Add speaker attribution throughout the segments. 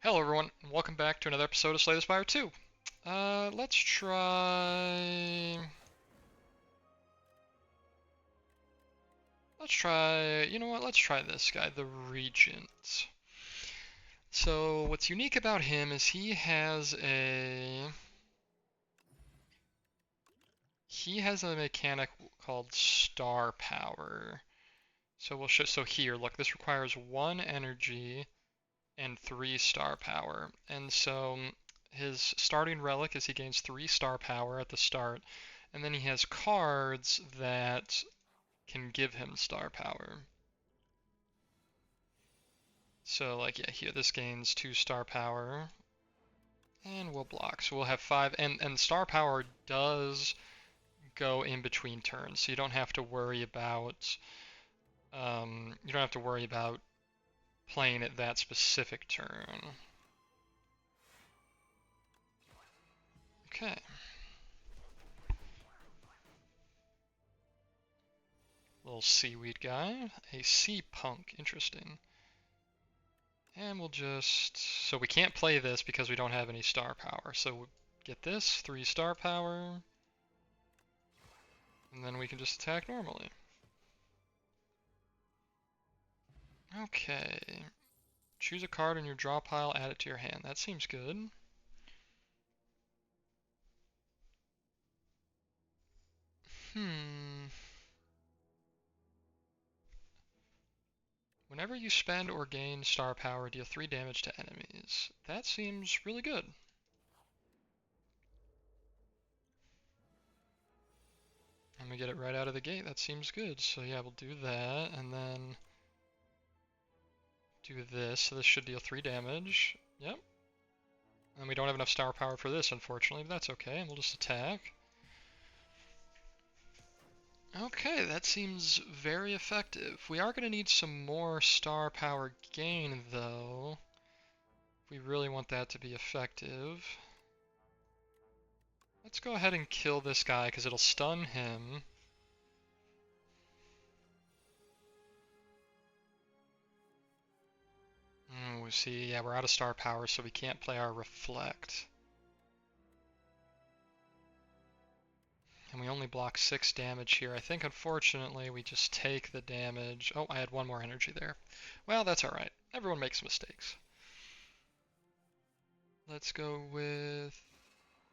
Speaker 1: Hello everyone, and welcome back to another episode of Slay the Spire 2. Let's try... you know what, let's try this guy, the Regent. So, what's unique about him is he has a mechanic called Star Power. So here, look, this requires 1 energy and 3 star power. And so his starting relic is he gains 3 star power at the start, and then he has cards that can give him star power. So like yeah, here this gains 2 star power, and we'll block. So we'll have 5, and star power does go in between turns, so you don't have to worry about playing it that specific turn. Okay. Little seaweed guy. A sea punk. Interesting. And we'll just... So we can't play this because we don't have any star power. So we'll get this, 3 star power. And then we can just attack normally. Okay. Choose a card in your draw pile, add it to your hand. That seems good. Hmm. Whenever you spend or gain star power, deal 3 damage to enemies. That seems really good. I'm gonna get it right out of the gate. That seems good. So yeah, we'll do that, and then do this. So this should deal 3 damage. Yep. And we don't have enough star power for this, unfortunately, but that's okay, and we'll just attack. Okay, that seems very effective. We are going to need some more star power gain, though, if we really want that to be effective. Let's go ahead and kill this guy, because it'll stun him. We see, yeah, we're out of star power, so we can't play our Reflect. And we only block 6 damage here. I think, unfortunately, we just take the damage. Oh, I had 1 more energy there. Well, that's alright. Everyone makes mistakes. Let's go with...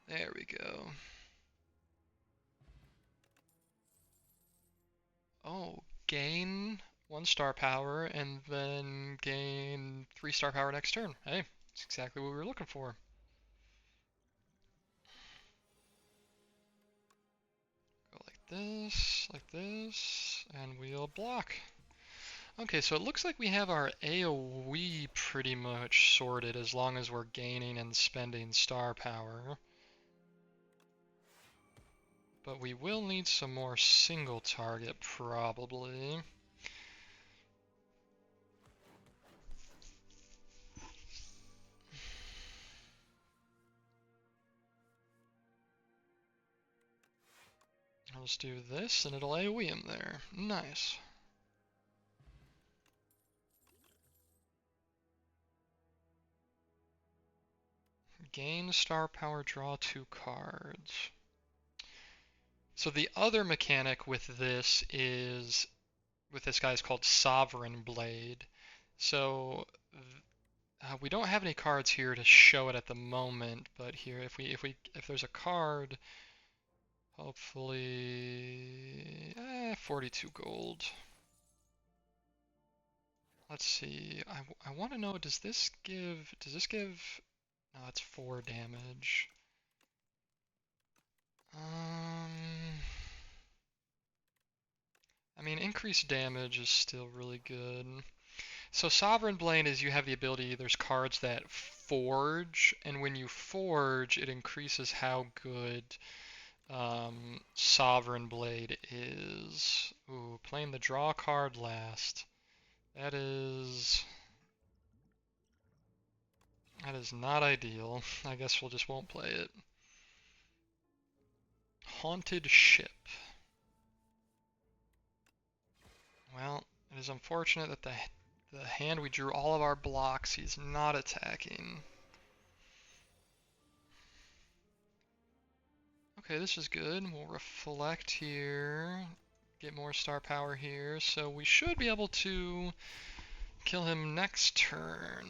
Speaker 1: There we go. Oh, gain 1 star power and then gain 3 star power next turn. Hey, that's exactly what we were looking for. Go like this, and we'll block. Okay, so it looks like we have our AoE pretty much sorted as long as we're gaining and spending star power. But we will need some more single target, probably. I'll just do this, and it'll AoE him there. Nice. Gain star power, draw 2 cards. So the other mechanic with this guy is called Sovereign Blade. So we don't have any cards here to show it at the moment, but here if there's a card, hopefully 42 gold. Let's see. I want to know, does this give no, it's 4 damage. I mean, increased damage is still really good. So Sovereign Blade is you have the ability, there's cards that forge, and when you forge, it increases how good Sovereign Blade is. Ooh, playing the draw card last. That is not ideal. I guess we'll just won't play it. Haunted Ship. Well, it is unfortunate that the the hand we drew all of our blocks. He's not attacking. Okay, this is good. We'll reflect here, get more star power here, so we should be able to kill him next turn.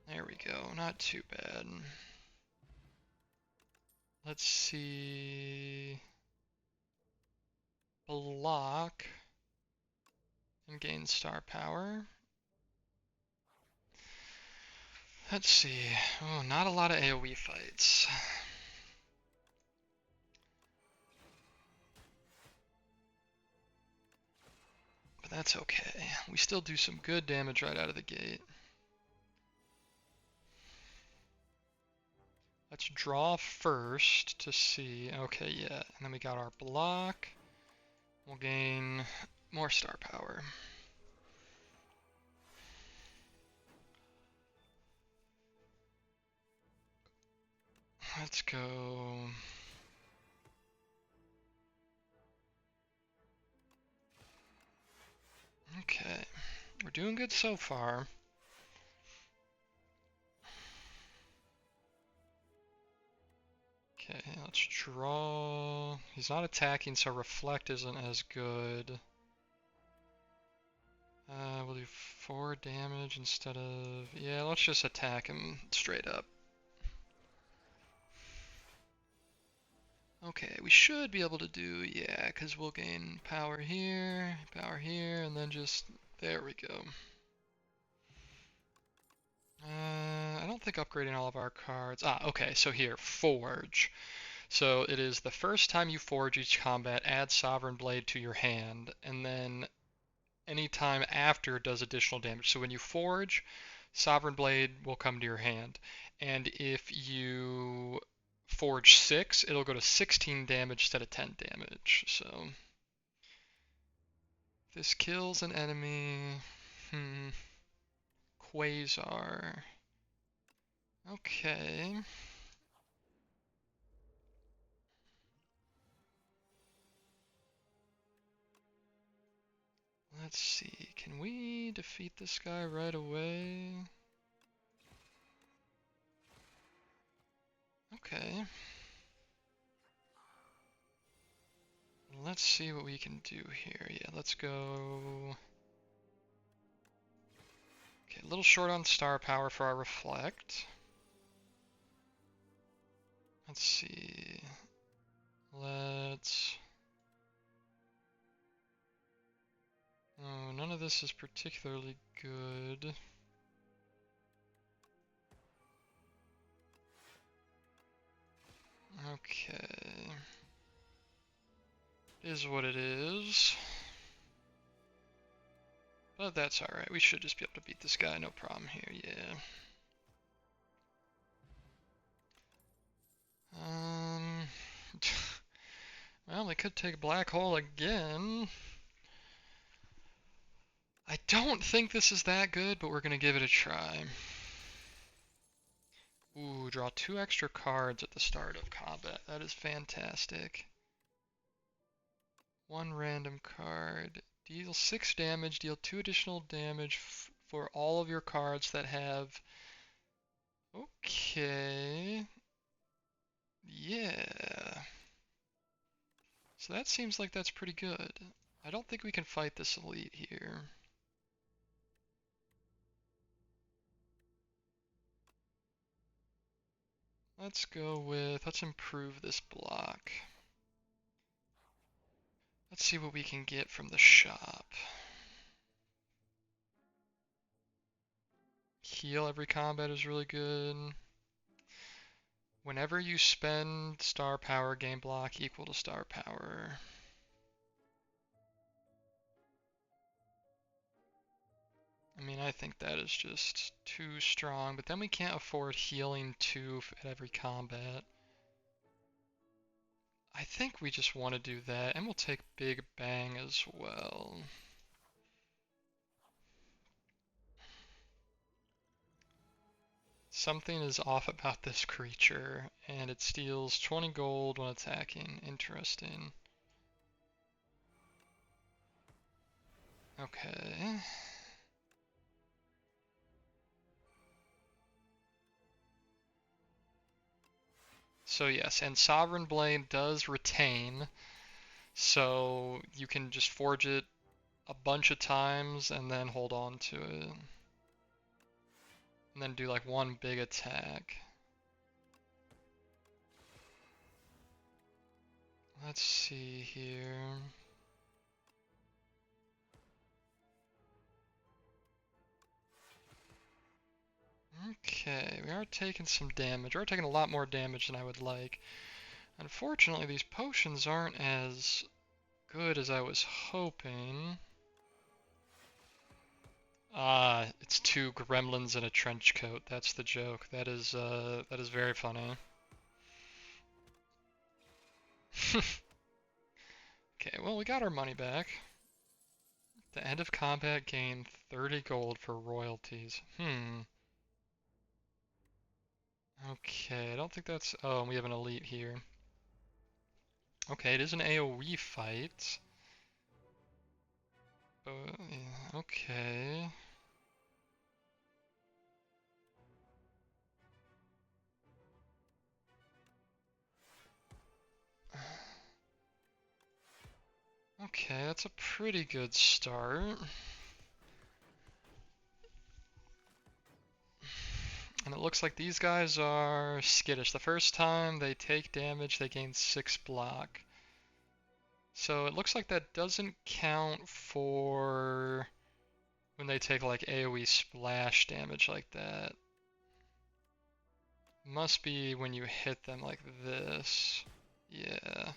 Speaker 1: There we go, not too bad. Let's see. Block and gain star power. Let's see. Oh, not a lot of AoE fights. But that's okay. We still do some good damage right out of the gate. Let's draw first to see. Okay, yeah. And then we got our block. We'll gain more star power. Let's go. Okay. We're doing good so far. Okay, let's draw. He's not attacking, so reflect isn't as good. We'll do 4 damage instead of... Yeah, let's just attack him straight up. Okay, we should be able to do... Yeah, because we'll gain power here, and then just... There we go. I don't think upgrading all of our cards... okay, so here, Forge. So it is the first time you forge each combat, add Sovereign Blade to your hand, and then anytime after does additional damage. So when you forge, Sovereign Blade will come to your hand. And if you forge 6, it'll go to 16 damage instead of 10 damage. So this kills an enemy. Quasar. Okay. Let's see, can we defeat this guy right away? Okay. Let's see what we can do here. Yeah, let's go... Okay, a little short on star power for our reflect. Let's see... Let's... Oh, none of this is particularly good. Okay. It is what it is. But that's alright, we should just be able to beat this guy, no problem here, yeah. Well, they could take Black Hole again. I don't think this is that good, but we're gonna give it a try. Ooh, draw 2 extra cards at the start of combat. That is fantastic. 1 random card. Deal 6 damage, deal 2 additional damage for all of your cards that have... Okay... Yeah... So that seems like that's pretty good. I don't think we can fight this elite here. Let's go with... Let's improve this block. Let's see what we can get from the shop. Heal every combat is really good. Whenever you spend star power, gain block equal to star power. I mean, I think that is just too strong, but then we can't afford healing 2 at every combat. I think we just want to do that, and we'll take Big Bang as well. Something is off about this creature, and it steals 20 gold when attacking. Interesting. Okay. So yes, and Sovereign Blade does retain, so you can just forge it a bunch of times and then hold on to it. And then do like one big attack. Let's see here. Okay, we are taking some damage. We're taking a lot more damage than I would like. Unfortunately, these potions aren't as good as I was hoping. Ah, it's two gremlins in a trench coat. That's the joke. That is very funny. Okay, well, we got our money back. The end of combat gained 30 gold for royalties. Okay, I don't think that's... Oh, we have an elite here. Okay, it is an AoE fight. Yeah, okay. Okay, that's a pretty good start. And it looks like these guys are skittish. The first time they take damage, they gain 6 block. So it looks like that doesn't count for when they take like AoE splash damage like that. Must be when you hit them like this. Yeah.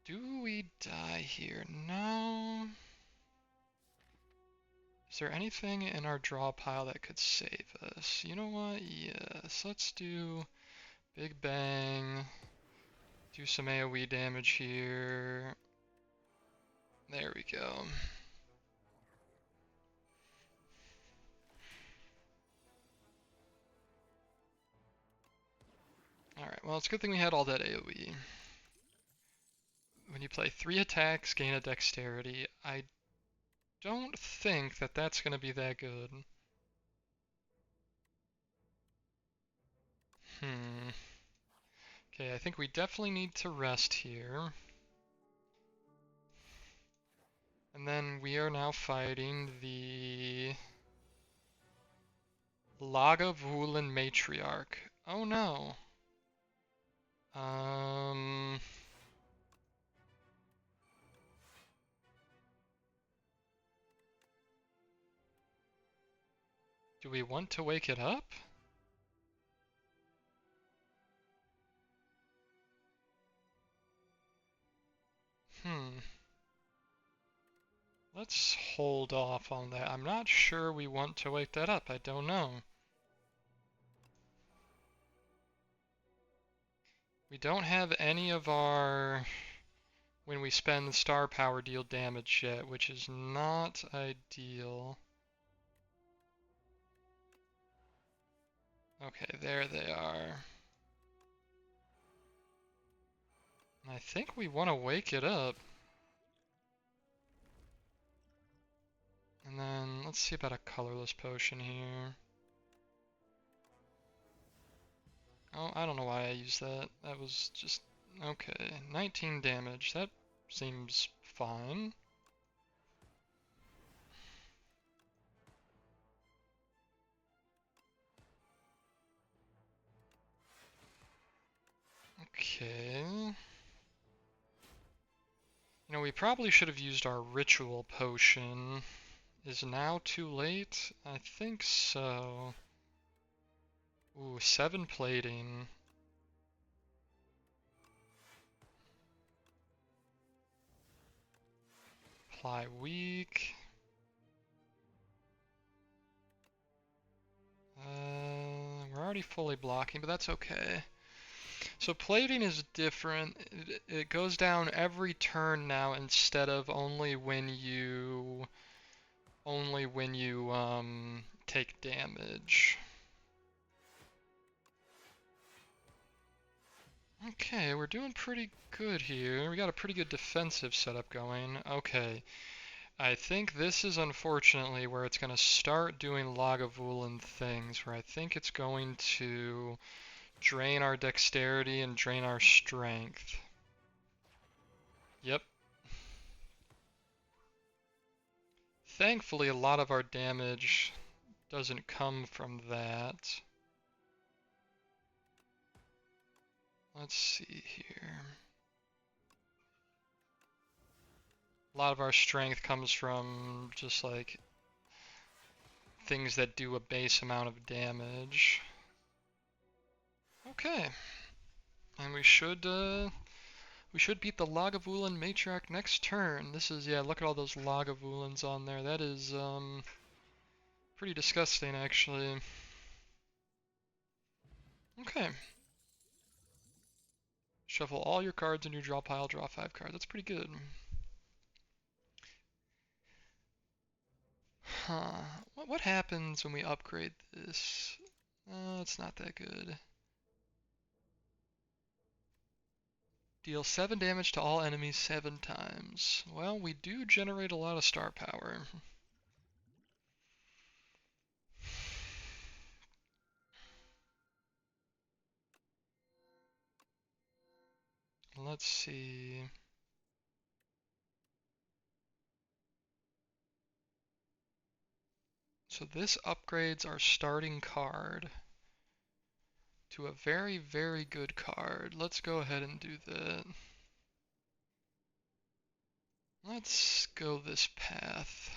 Speaker 1: Do we die here? No. Is there anything in our draw pile that could save us? You know what? Yes. Let's do Big Bang. Do some AoE damage here. There we go. Alright, well, it's a good thing we had all that AoE. When you play 3 attacks, gain a dexterity. I don't think that that's going to be that good. Okay, I think we definitely need to rest here. And then we are now fighting the Lagavulin Matriarch. Oh no. Do we want to wake it up? Let's hold off on that. I'm not sure we want to wake that up. I don't know. We don't have any of our... when we spend star power deal damage yet, which is not ideal. Okay, there they are. I think we want to wake it up. And then let's see about a colorless potion here. Oh, I don't know why I used that. That was just... Okay, 19 damage. That seems fine. Okay. You know, we probably should have used our ritual potion. Is now too late? I think so. Ooh, 7 plating. Apply weak. We're already fully blocking, but that's okay. So plating is different. It goes down every turn now instead of only when you take damage. Okay, we're doing pretty good here. We got a pretty good defensive setup going. Okay. I think this is unfortunately where it's going to start doing Lagavulin things, where I think it's going to drain our dexterity and drain our strength. Yep. Thankfully, a lot of our damage doesn't come from that. Let's see here. A lot of our strength comes from just like things that do a base amount of damage. Okay. And we should beat the Lagavulin Matriarch next turn. This is, yeah, look at all those Lagavulins on there. That is pretty disgusting actually. Okay. Shuffle all your cards in your draw pile, draw 5 cards. That's pretty good. Huh. What happens when we upgrade this? It's not that good. Deal 7 damage to all enemies 7 times. Well, we do generate a lot of star power. Let's see. So this upgrades our starting card to a very, very good card. Let's go ahead and do that. Let's go this path.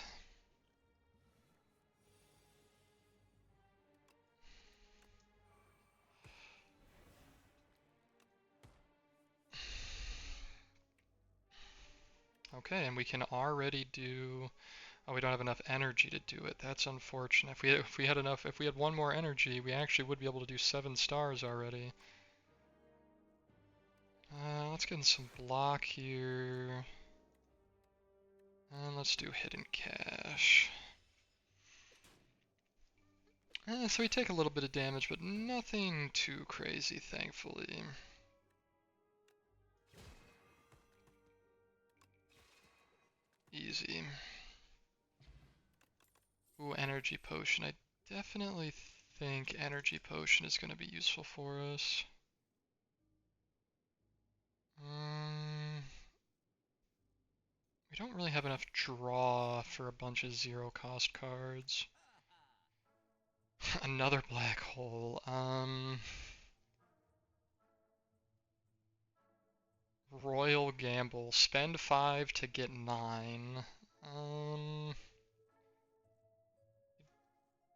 Speaker 1: Okay, and we can already do. Oh, we don't have enough energy to do it. That's unfortunate. If we had one more energy, we actually would be able to do 7 stars already. Let's get in some block here. And let's do hidden cache. So we take a little bit of damage, but nothing too crazy, thankfully. Easy. Ooh, energy potion. I definitely think energy potion is going to be useful for us. We don't really have enough draw for a bunch of 0-cost cards. Another black hole. Royal Gamble. Spend 5 to get 9.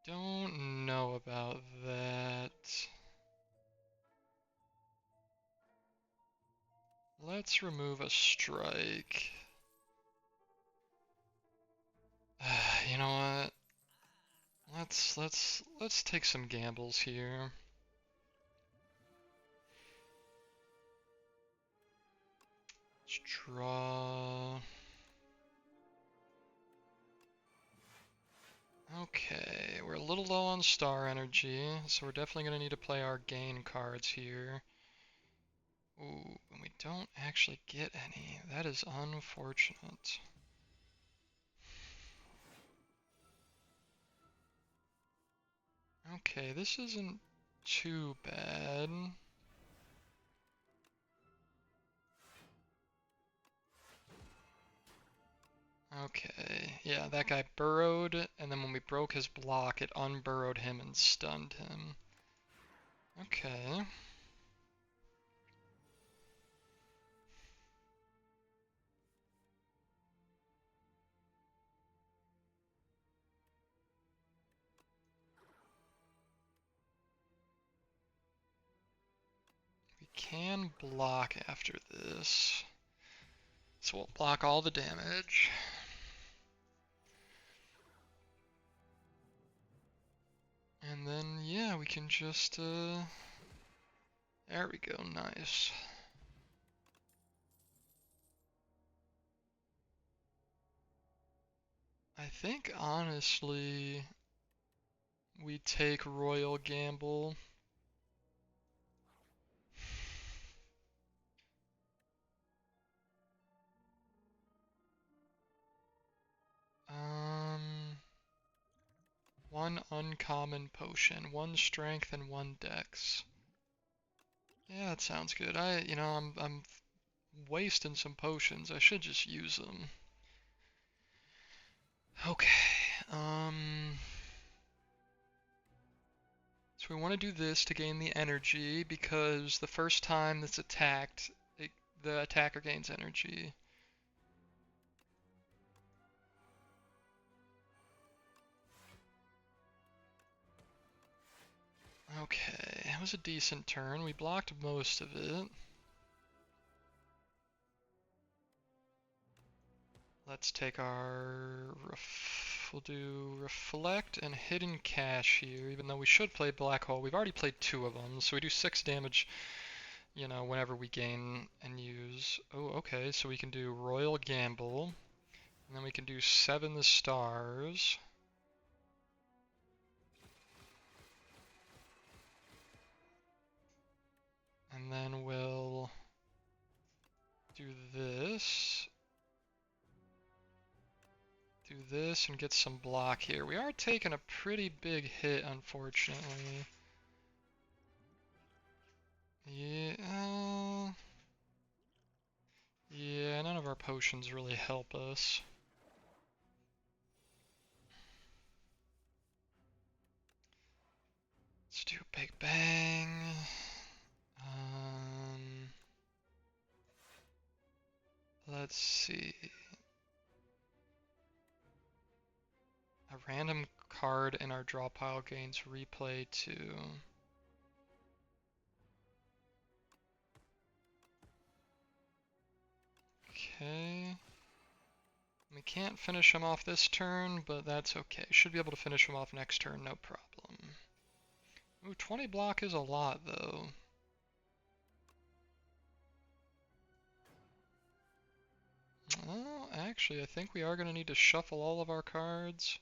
Speaker 1: Don't know about that. Let's remove a strike. You know what? Let's take some gambles here. Let's draw. Okay, we're a little low on star energy, so we're definitely going to need to play our gain cards here. Ooh, and we don't actually get any. That is unfortunate. Okay, this isn't too bad. Okay, yeah, that guy burrowed, and then when we broke his block, it unburrowed him and stunned him. Okay. We can block after this. So we'll block all the damage. And then, yeah, we can just, there we go, nice. I think, honestly, we take Royal Gamble. One uncommon potion, one strength and one dex. Yeah, that sounds good. I'm wasting some potions. I should just use them. Okay. So we want to do this to gain the energy because the first time that's attacked, the attacker gains energy. Okay, that was a decent turn. We blocked most of it. Let's take our... We'll do Reflect and Hidden Cache here, even though we should play Black Hole. We've already played 2 of them, so we do 6 damage, you know, whenever we gain and use. Oh, okay, so we can do Royal Gamble, and then we can do 7 stars. And then we'll do this. Do this and get some block here. We are taking a pretty big hit, unfortunately. Yeah, yeah, none of our potions really help us. Let's do Big Bang. Let's see. A random card in our draw pile gains replay too. Okay. We can't finish him off this turn, but that's okay. Should be able to finish him off next turn, no problem. Ooh, 20 block is a lot though. Oh, actually, I think we are going to need to shuffle all of our cards.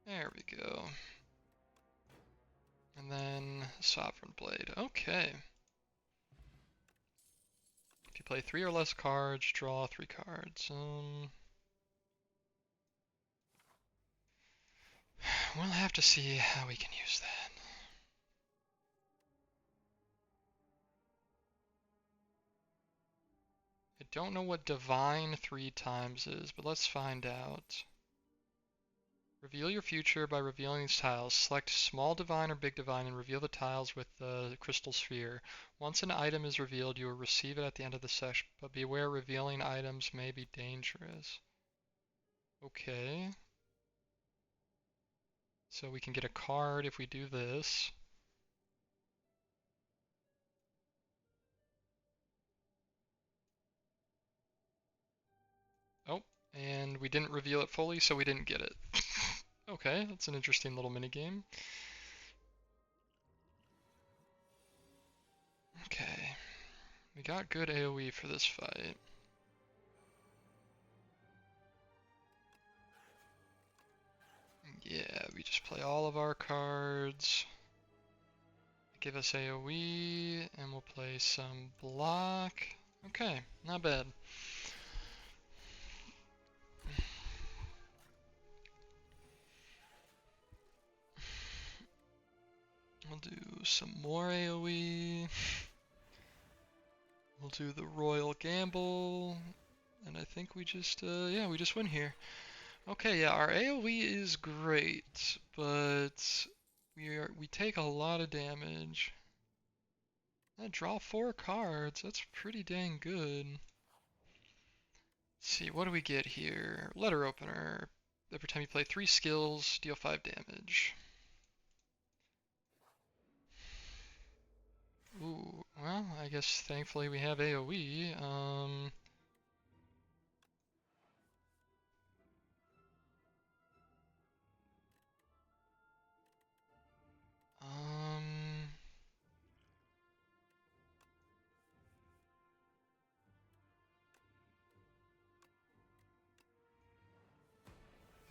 Speaker 1: There we go. And then Sovereign Blade. Okay. If you play 3 or less cards, draw 3 cards. We'll have to see how we can use that. I don't know what Divine 3 times is, but let's find out. Reveal your future by revealing these tiles. Select small divine or big divine and reveal the tiles with the crystal sphere. Once an item is revealed, you will receive it at the end of the session, but beware revealing items may be dangerous. Okay. So we can get a card if we do this. Oh, and we didn't reveal it fully, so we didn't get it. Okay, that's an interesting little minigame. Okay. We got good AoE for this fight. Yeah, we just play all of our cards. Give us AoE, and we'll play some block. Okay, not bad. We'll do some more AoE. We'll do the Royal Gamble. And I think we just, yeah, we just win here. Okay, yeah, our AoE is great, but we take a lot of damage. Draw 4 cards, that's pretty dang good. Let's see, what do we get here? Letter opener. Every time you play 3 skills, deal 5 damage. Ooh, well, I guess thankfully we have AoE.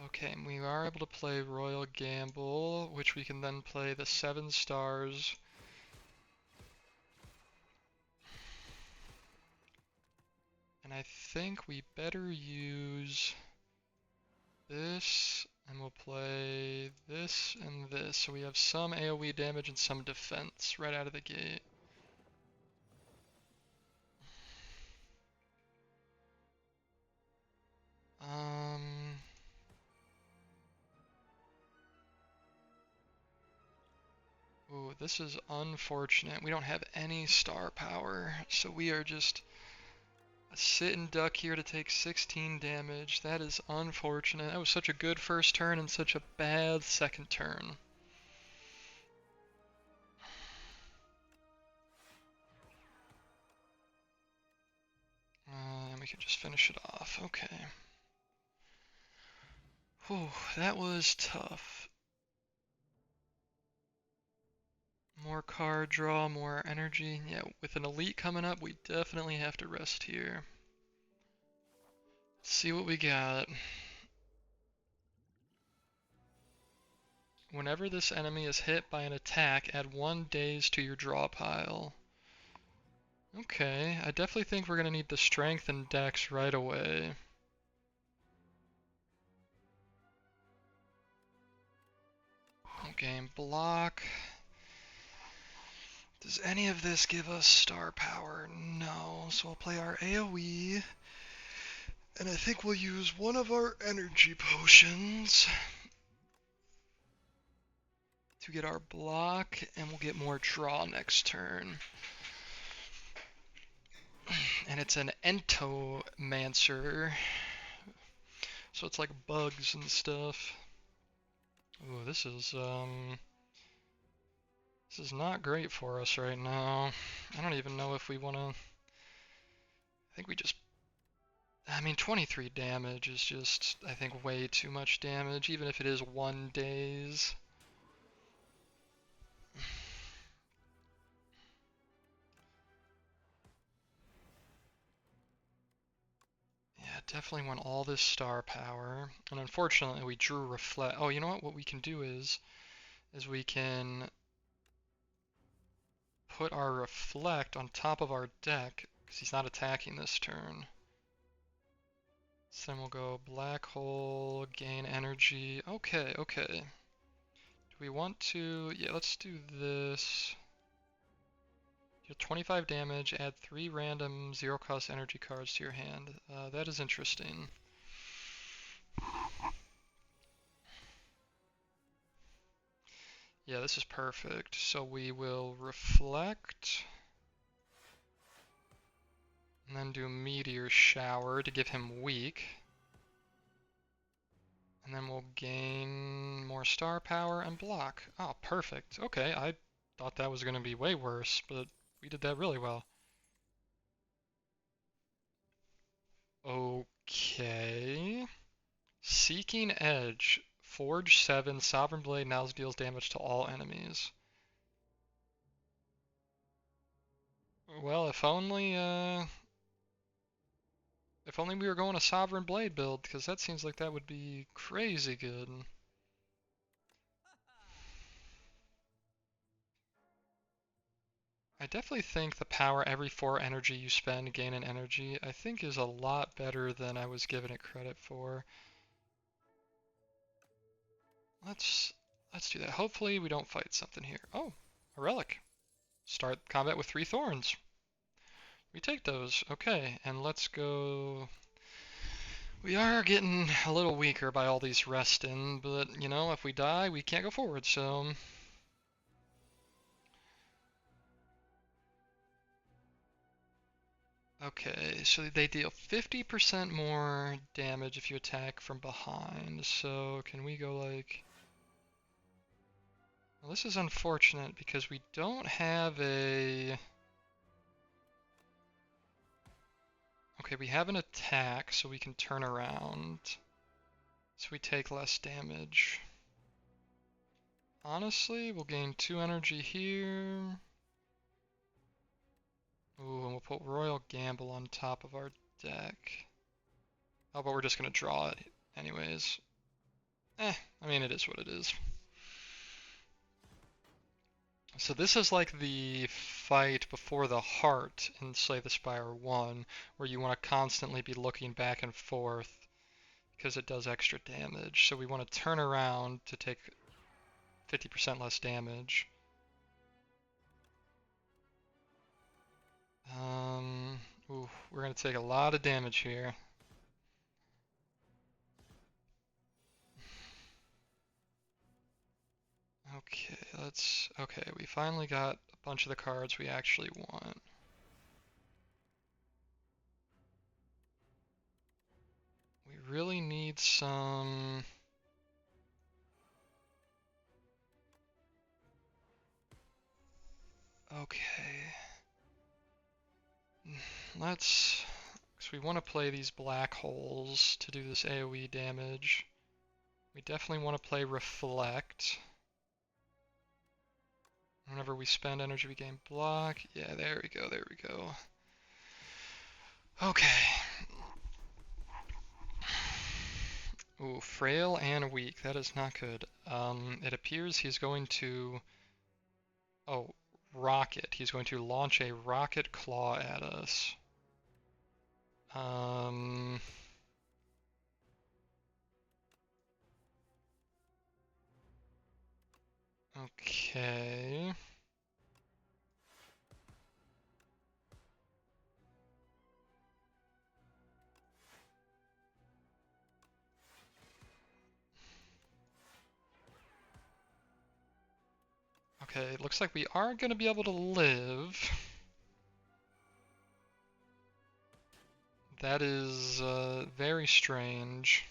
Speaker 1: Okay, and we are able to play Royal Gamble, which we can then play the 7 stars. And I think we better use this, and we'll play this and this. So we have some AoE damage and some defense right out of the gate. Ooh, this is unfortunate. We don't have any star power, so we are just a sit and duck here to take 16 damage. That is unfortunate. That was such a good first turn and such a bad second turn. And we can just finish it off. Okay. Whew, that was tough. More card draw, more energy. Yeah, with an elite coming up, we definitely have to rest here. Let's see what we got. Whenever this enemy is hit by an attack, add 1 daze to your draw pile. Okay, I definitely think we're going to need the strength and dex right away. Game block. Does any of this give us star power? No, so we'll play our AoE. And I think we'll use one of our energy potions to get our block, and we'll get more draw next turn. And it's an Entomancer, so it's like bugs and stuff. Ooh, this is not great for us right now. I don't even know if we want to... I think we just... I mean, 23 damage is just, I think, way too much damage, even if it is 1 daze. Yeah, definitely want all this star power. And unfortunately, we drew reflect. Oh, you know what? What we can do is we can put our reflect on top of our deck, because he's not attacking this turn. So then we'll go black hole, gain energy. Okay, okay. Do we want to... Yeah, let's do this. Deal 25 damage, add 3 random 0-cost energy cards to your hand. That is interesting. Yeah, this is perfect. So we will reflect. And then do Meteor Shower to give him weak. And then we'll gain more star power and block. Oh, perfect. Okay, I thought that was going to be way worse, but we did that really well. Okay. Seeking Edge. Forge 7, Sovereign Blade now deals damage to all enemies. Well, if only we were going a Sovereign Blade build, because that seems like that would be crazy good. I definitely think the power every 4 energy you spend gain an energy, I think is a lot better than I was giving it credit for. Let's do that. Hopefully we don't fight something here. Oh, a relic. Start combat with 3 thorns. We take those. Okay, and let's go... We are getting a little weaker by all these resting, but, you know, if we die, we can't go forward, so... Okay, so they deal 50% more damage if you attack from behind, so can we go like... Well, this is unfortunate because we don't have a... Okay, we have an attack, so we can turn around. So we take less damage. Honestly, we'll gain 2 energy here. Ooh, and we'll put Royal Gamble on top of our deck. Oh, but we're just gonna draw it anyways. I mean, it is what it is. So this is like the fight before the heart in Slay the Spire 1, where you want to constantly be looking back and forth, because it does extra damage. So we want to turn around to take 50% less damage. Ooh, we're going to take a lot of damage here. Okay, we finally got a bunch of the cards we actually want. We really need some... Okay. Let's... Because we want to play these black holes to do this AoE damage. We definitely want to play Reflect. Whenever we spend energy, we gain block. Yeah, there we go, there we go. Okay. Ooh, frail and weak. That is not good. It appears he's going to... Oh, rocket. He's going to launch a rocket claw at us. Okay. Okay, looks like we are going to be able to live. That is very strange.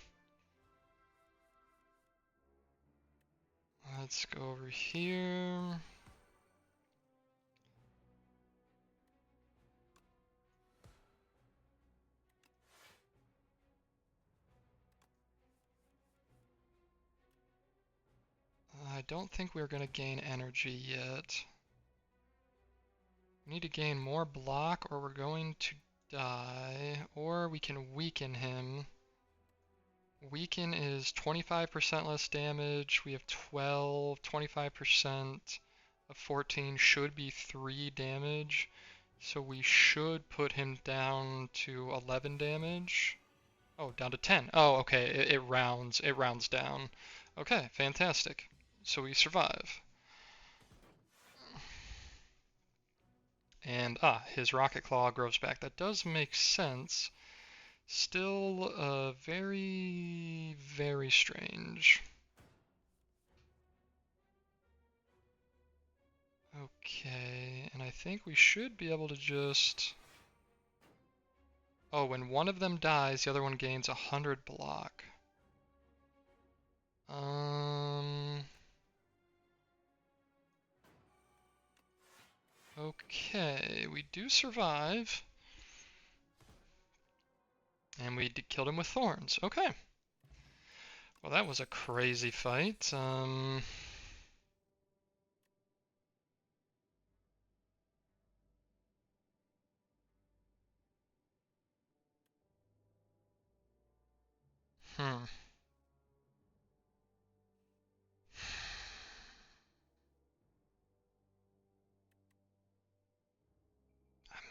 Speaker 1: Let's go over here. I don't think we're going to gain energy yet. We need to gain more block or we're going to die. Or we can weaken him. Weaken is 25% less damage. We have 12. 25% of 14 should be 3 damage. So we should put him down to 11 damage. Oh, down to 10. Oh, okay. It rounds down. Okay, fantastic. So we survive. And, his Rocket Claw grows back. That does make sense. Still, very, very strange. Okay, and I think we should be able to just... Oh, when one of them dies, the other one gains 100 block. Okay, we do survive. And we killed him with thorns. Okay. Well, that was a crazy fight.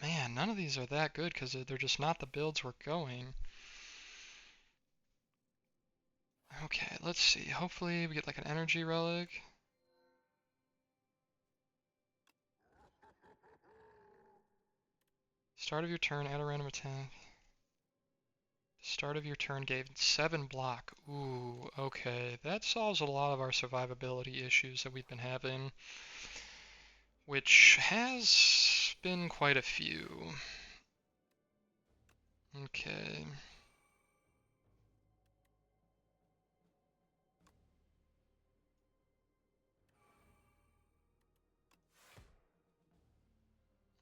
Speaker 1: Man, none of these are that good because they're just not the builds we're going. Okay, let's see. Hopefully we get like an energy relic. Start of your turn, add a random attack. Start of your turn gave 7 block. Ooh, okay. That solves a lot of our survivability issues that we've been having, which has been quite a few. Okay.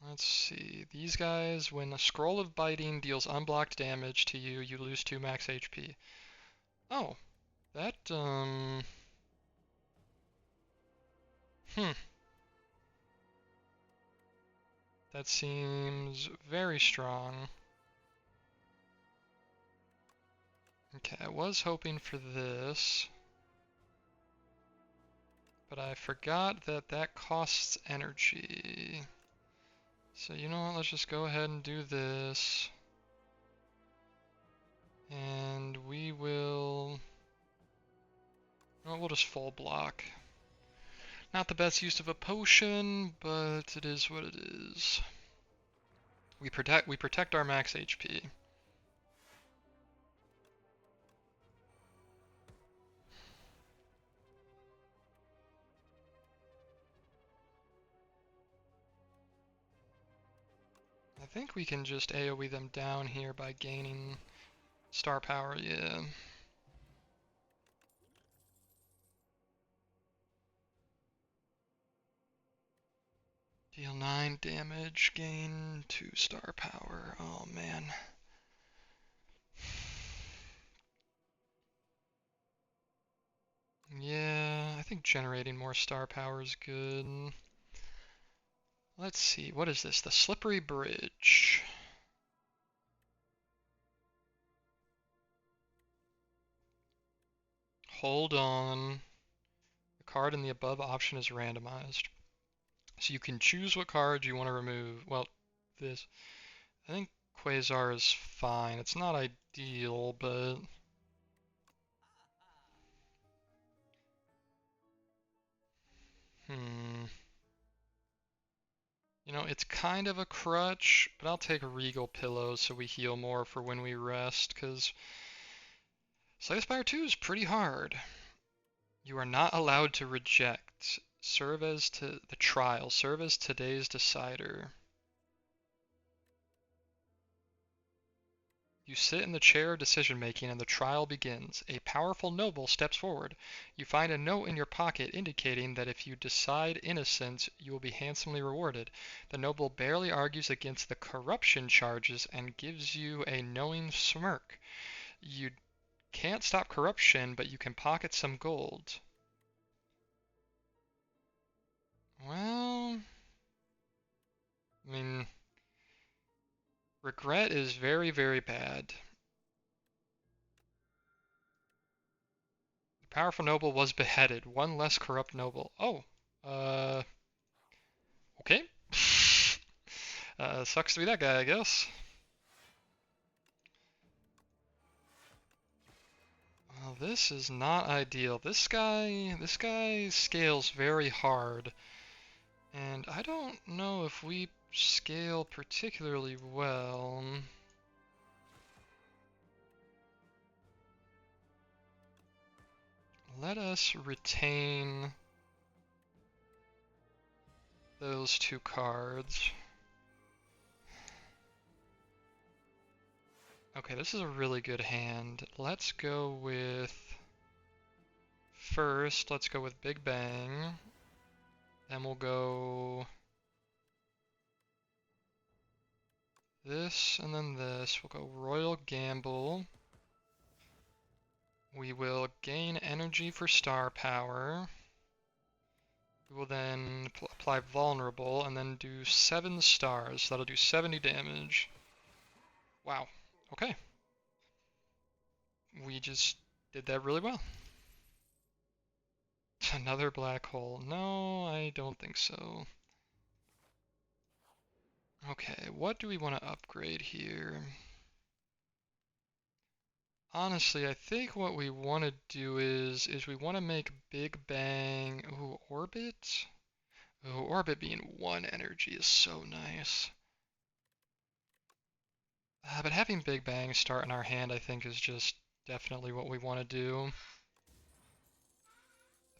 Speaker 1: Let's see. These guys, when a Scroll of Biting deals unblocked damage to you, you lose 2 max HP. Oh, that, That seems very strong. Okay, I was hoping for this, but I forgot that that costs energy. So you know what, let's just go ahead and do this. And we will... Well, we'll just full block. Not the best use of a potion, but it is what it is. We protect our max HP. I think we can just AoE them down here by gaining star power, yeah. Deal 9 damage, gain 2 star power. Oh man. Yeah, I think generating more star power is good. Let's see, what is this? The Slippery Bridge. Hold on. The card in the above option is randomized. So you can choose what card you want to remove. Well, this. I think Quasar is fine. It's not ideal, but... You know, it's kind of a crutch, but I'll take Regal Pillows so we heal more for when we rest, because Slay the Spire 2 is pretty hard. You are not allowed to reject. Serve as to the trial. Serve as today's decider. You sit in the chair of decision making and the trial begins. A powerful noble steps forward. You find a note in your pocket indicating that if you decide innocence, you will be handsomely rewarded. The noble barely argues against the corruption charges and gives you a knowing smirk. You can't stop corruption, but you can pocket some gold. Well, I mean, regret is very, very bad. The powerful noble was beheaded. One less corrupt noble. Oh, okay. Sucks to be that guy, I guess. Well, this is not ideal. This guy scales very hard. And I don't know if we scale particularly well. Let us retain those 2 cards. Okay, this is a really good hand. Let's go with... First, let's go with Big Bang. Then we'll go... this, and then this. We'll go Royal Gamble. We will gain energy for star power. We will then apply Vulnerable, and then do 7 stars. That'll do 70 damage. Wow. Okay. We just did that really well. Another black hole. No, I don't think so. Okay, what do we want to upgrade here? Honestly, I think what we want to do is we want to make Big Bang... Ooh, Orbit? Ooh, Orbit being 1 energy is so nice. But having Big Bang start in our hand, I think, is just definitely what we want to do.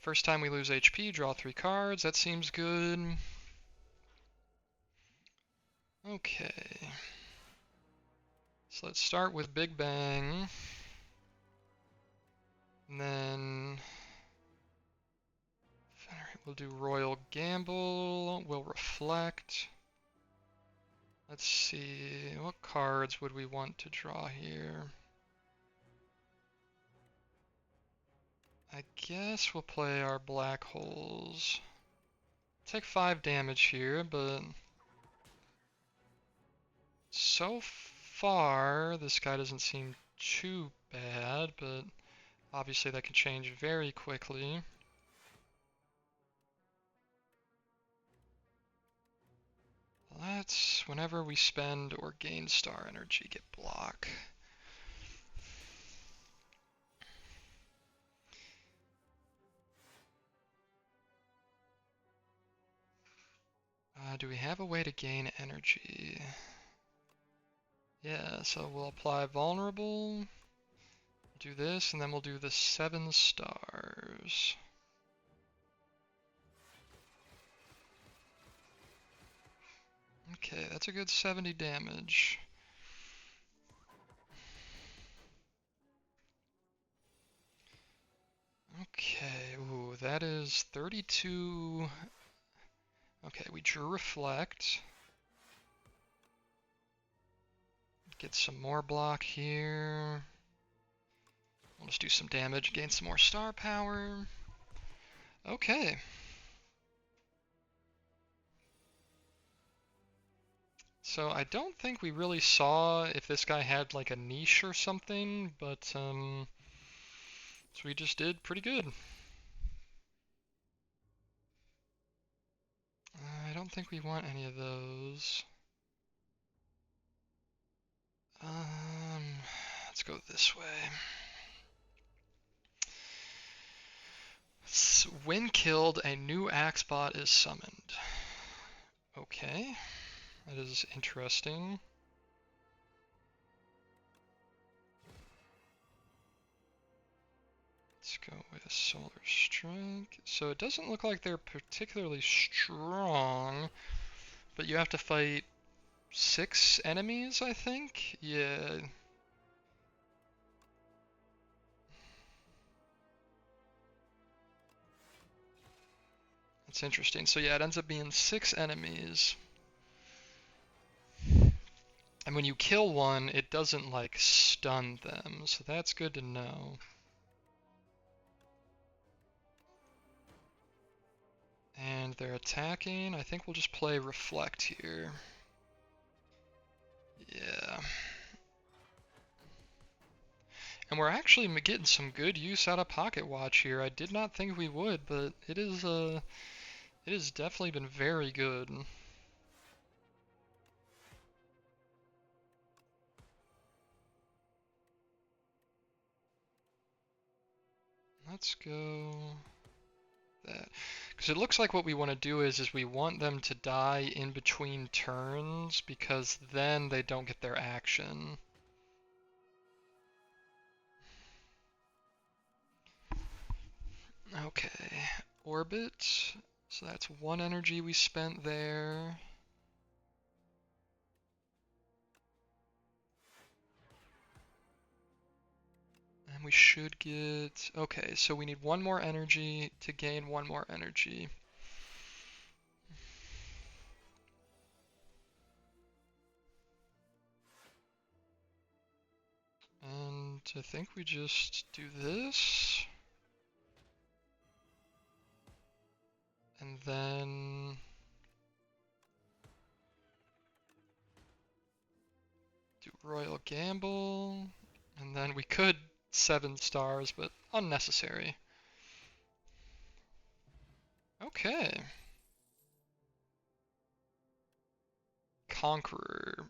Speaker 1: First time we lose HP, draw 3 cards. That seems good. Okay. So let's start with Big Bang. And then we'll do Royal Gamble. We'll reflect. Let's see, what cards would we want to draw here? I guess we'll play our black holes. Take 5 damage here, but so far this guy doesn't seem too bad, but obviously that can change very quickly. Let's, whenever we spend or gain star energy, get block. Do we have a way to gain energy? Yeah, so we'll apply vulnerable, do this, and then we'll do the 7 stars. Okay, that's a good 70 damage. Okay, ooh, that is 32. Okay, we drew reflect. Get some more block here. We'll just do some damage, gain some more star power. Okay. So I don't think we really saw if this guy had like a niche or something, but so we just did pretty good. I don't think we want any of those. Let's go this way. When killed, a new axe bot is summoned. Okay, that is interesting. Let's go with Solar Strike. So it doesn't look like they're particularly strong, but you have to fight 6 enemies, I think? Yeah. That's interesting. So yeah, it ends up being 6 enemies. And when you kill one, it doesn't like stun them, so that's good to know. And they're attacking. I think we'll just play Reflect here. Yeah. And we're actually getting some good use out of Pocket Watch here. I did not think we would, but it has definitely been very good. Let's go that. Because it looks like what we want to do is we want them to die in between turns, because then they don't get their action. Okay, orbit. So that's 1 energy we spent there. And we should get... Okay, so we need 1 more energy to gain 1 more energy. And I think we just do this. And then... do Royal Gamble. And then we could 7 stars, but unnecessary. Okay. Conqueror.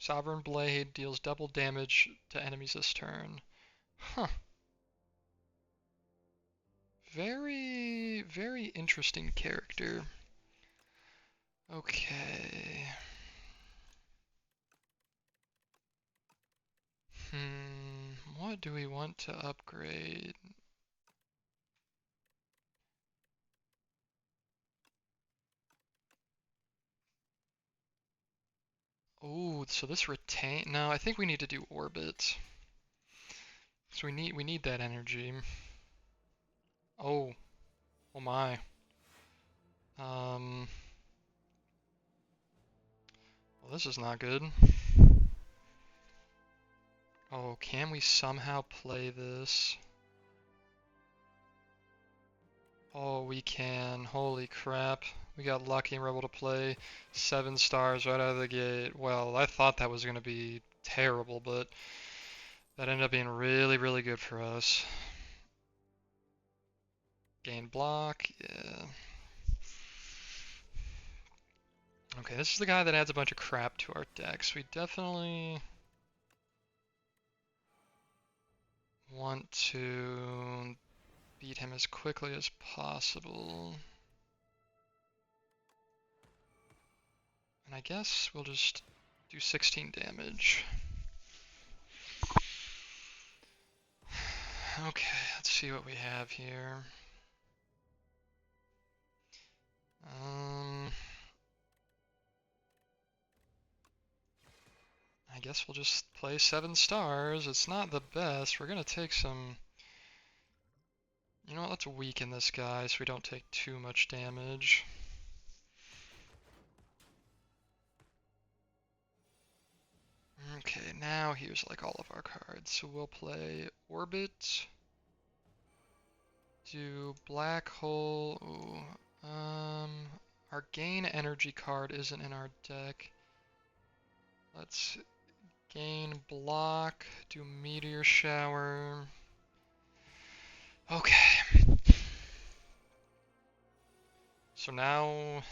Speaker 1: Sovereign Blade deals double damage to enemies this turn. Huh. Very, very interesting character. Okay. What do we want to upgrade? Oh, so this retain... No, I think we need to do orbit. So we need that energy. Oh. Oh my. Well, this is not good. Oh, can we somehow play this? Oh, we can. Holy crap. We got lucky and were able to play 7 stars right out of the gate. Well, I thought that was going to be terrible, but that ended up being really, really good for us. Gain block, yeah. Okay, this is the guy that adds a bunch of crap to our decks. We definitely want to beat him as quickly as possible. And I guess we'll just do 16 damage. Okay, let's see what we have here. I guess we'll just play 7 stars. It's not the best. We're gonna take some... You know what, let's weaken this guy so we don't take too much damage. Okay, now here's like all of our cards. So we'll play Orbit, do Black Hole. Ooh, our gain energy card isn't in our deck. Let's gain block, do Meteor Shower. Okay. So now we'll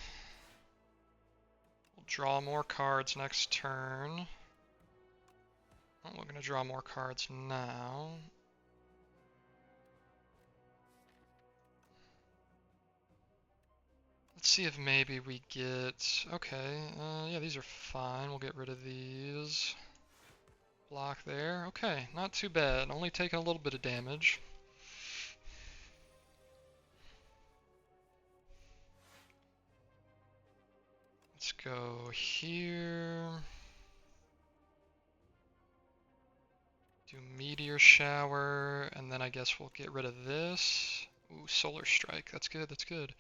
Speaker 1: draw more cards next turn. Oh, we're gonna draw more cards now. Let's see if maybe we get... Okay, yeah, these are fine. We'll get rid of these. Block there. Okay, not too bad. Only taking a little bit of damage. Let's go here. Do Meteor Shower, and then I guess we'll get rid of this. Ooh, Solar Strike. That's good, that's good.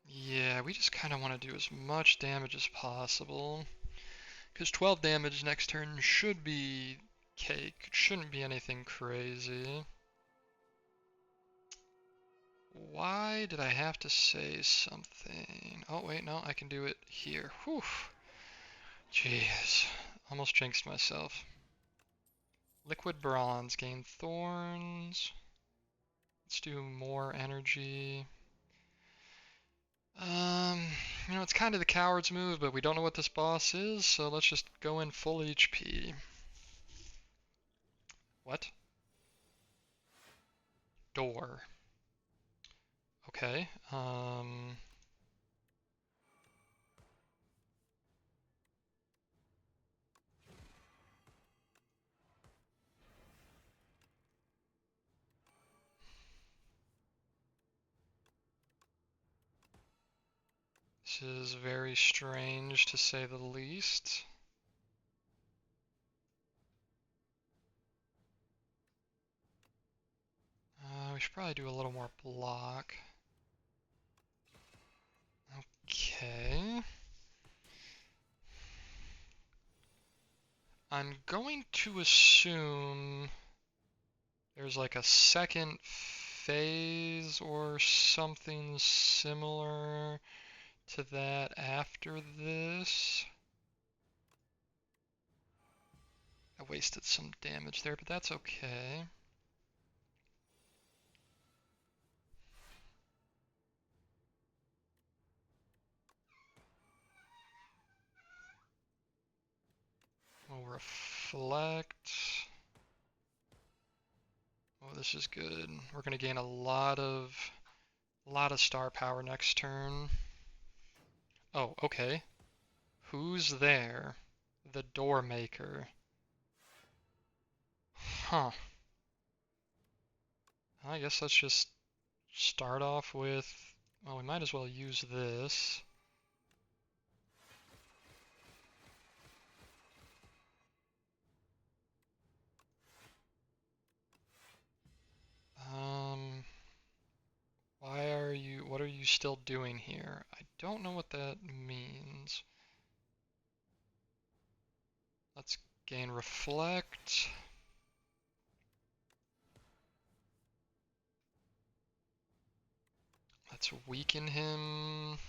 Speaker 1: Yeah, we just kind of want to do as much damage as possible. Because 12 damage next turn should be cake. It shouldn't be anything crazy. Why did I have to say something? Oh, wait, no, I can do it here. Whew. Jeez. Almost jinxed myself. Liquid Bronze. Gain Thorns. Let's do more energy. You know, it's kind of the coward's move, but we don't know what this boss is, so let's just go in full HP. What? Door. Okay, this is very strange to say the least. We should probably do a little more block. Okay. I'm going to assume there's like a second phase or something similar to that after this. I wasted some damage there, but that's okay. We'll reflect. Oh, this is good. We're gonna gain a lot of star power next turn. Oh, okay. Who's there? The door maker. Huh. I guess let's just start off with, well, we might as well use this. What are you still doing here? I don't know what that means. Let's gain reflect. Let's weaken him.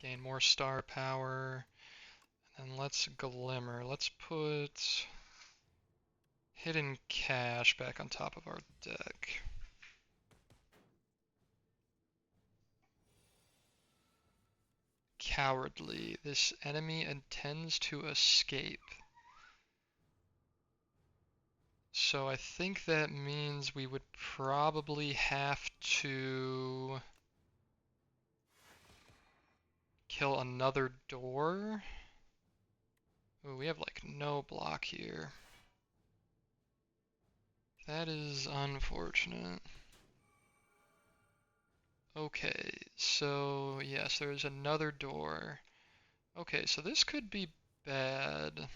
Speaker 1: Gain more star power. And let's glimmer. Let's put hidden cache back on top of our deck. Cowardly. This enemy intends to escape. So I think that means we would probably have to kill another door. Ooh, we have like no block here. That is unfortunate. Okay, so yes, there's another door. Okay, so this could be bad.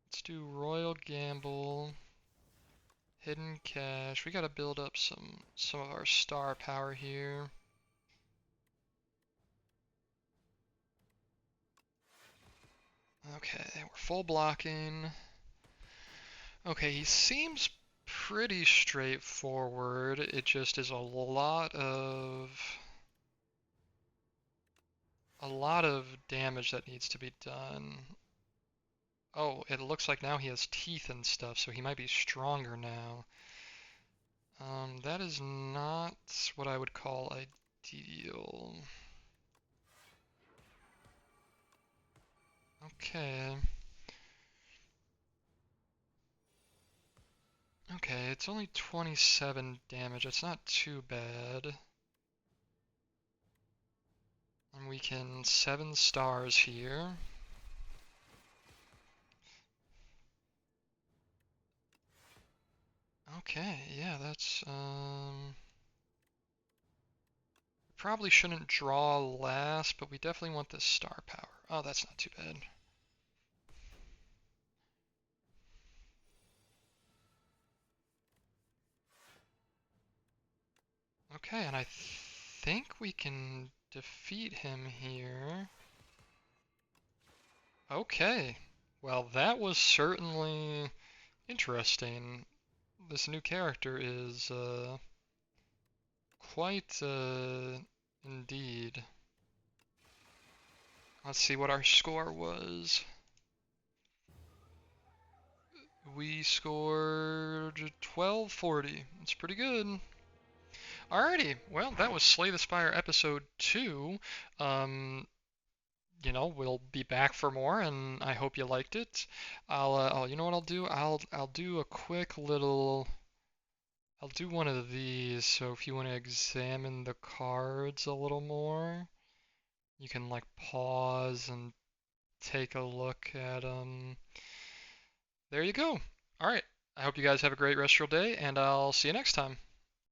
Speaker 1: Let's do Royal Gamble, Hidden Cache. We gotta build up some of our star power here. Okay, we're full blocking. Okay, he seems pretty straightforward. It just is a lot of damage that needs to be done. Oh, it looks like now he has teeth and stuff, so he might be stronger now. That is not what I would call ideal. Okay. Okay, it's only 27 damage. It's not too bad. And we can 7 stars here. Okay, yeah, that's probably shouldn't draw last, but we definitely want this star power. Oh, that's not too bad. Okay, and I think we can defeat him here. Okay, well that was certainly interesting. This new character is quite indeed. Let's see what our score was. We scored 1240. It's pretty good. Alrighty, well, that was Slay the Spire episode 2. You know, we'll be back for more, and I hope you liked it. Oh, you know what I'll do? I'll do a quick little. I'll do one of these. So if you want to examine the cards a little more, you can like pause and take a look at them. There you go. All right. I hope you guys have a great rest of your day, and I'll see you next time.